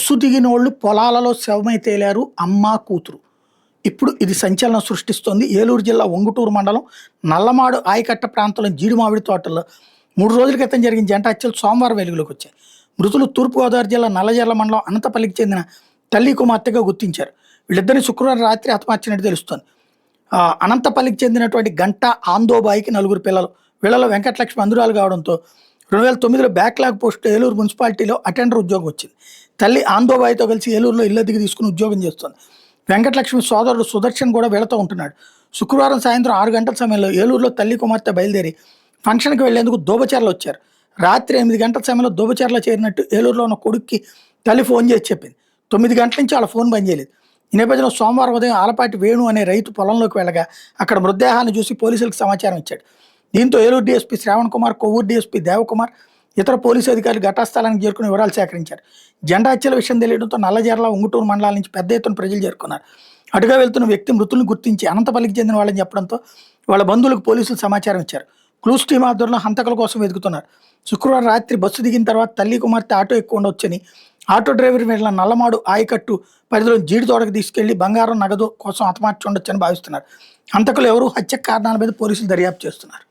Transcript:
Bus దిగినోళ్ళు పొలాలలో శవమై తేలారు అమ్మ, కూతురు. ఇప్పుడు ఇది సంచలనం సృష్టిస్తోంది. ఏలూరు జిల్లా ఉంగుటూరు మండలం నల్లమాడు ఆయకట్ట ప్రాంతంలో జీడి మామిడి తోటల్లో 3 రోజుల క్రితం జరిగిన జంట హత్యలు సోమవారం వెలుగులోకి వచ్చాయి. మృతులు తూర్పుగోదావరి జిల్లా నల్లజర్ల మండలం అనంతపల్లికి చెందిన తల్లి కుమార్తెగా గుర్తించారు. వీళ్ళిద్దరిని శుక్రవారం రాత్రి హతమార్చినట్టు తెలుస్తోంది. అనంతపల్లికి చెందినటువంటి గంట ఆందోబాయికి 4 పిల్లలు. వీళ్ళలో వెంకటలక్ష్మి అందురాలు కావడంతో 2009లో బ్యాక్లాగ్ పోస్ట్ ఏలూరు మున్సిపాలిటీలో అటెండర్ ఉద్యోగం వచ్చింది. తల్లి ఆందోబాయితో కలిసి ఏలూరులో ఇల్లు అద్దెకు తీసుకుని ఉద్యోగం చేస్తోంది. వెంకటలక్ష్మి సోదరుడు సుదర్శన్ కూడా వీళ్ళతో ఉంటున్నాడు. శుక్రవారం సాయంత్రం 6 గంటల సమయంలో ఏలూరులో తల్లి కుమార్తె బయలుదేరి ఫంక్షన్కి వెళ్లేందుకు దోబచెర్ల వచ్చారు. రాత్రి 8 గంటల సమయంలో దోబచెర్ల చేరినట్టు ఏలూరులో ఉన్న కొడుక్కి తల్లి ఫోన్ చేసి చెప్పింది. 9 గంటల నుంచి వాళ్ళ ఫోన్ పనిచేయలేదు. ఈ నేపథ్యంలో సోమవారం ఉదయం ఆలపాటి వేణు అనే రైతు పొలంలోకి వెళ్ళగా అక్కడ మృతదేహాన్ని చూసి పోలీసులకు సమాచారం ఇచ్చాడు. దీంతో ఏలూరు డీఎస్పీ శ్రావణ్ కుమార్, కొవ్వూరు డీఎస్పీ దేవకుమార్, ఇతర పోలీసు అధికారులు ఘటనాస్థలానికి చేరుకుని వివరాలు సేకరించారు. జెండా హత్యల విషయం తెలియడంతో నల్లజర్ల, ఉంగుటూరు మండలాల నుంచి పెద్ద ఎత్తున ప్రజలు చేరుకున్నారు. అటుగా వెళ్తున్న వ్యక్తి మృతులను గుర్తించి అనంతపల్లికి చెందిన వాళ్ళని చెప్పడంతో వాళ్ళ బంధువులకు పోలీసులు సమాచారం ఇచ్చారు. క్లూస్ టీం ఆధ్వర్యంలో హంతకుల కోసం వెతుకుతున్నారు. శుక్రవారం రాత్రి బస్సు దిగిన తర్వాత తల్లి కుమార్తె ఆటో ఎక్కువ ఉండొచ్చని ఆటో డ్రైవర్ వీళ్ళ నల్లమాడు ఆయకట్టు పరిధిలో జీడి తోటకు తీసుకెళ్లి బంగారం, నగదు కోసం హతమార్చి ఉండొచ్చని భావిస్తున్నారు. హంతకులు ఎవరు, హత్య కారణాల మీద పోలీసులు దర్యాప్తు చేస్తున్నారు.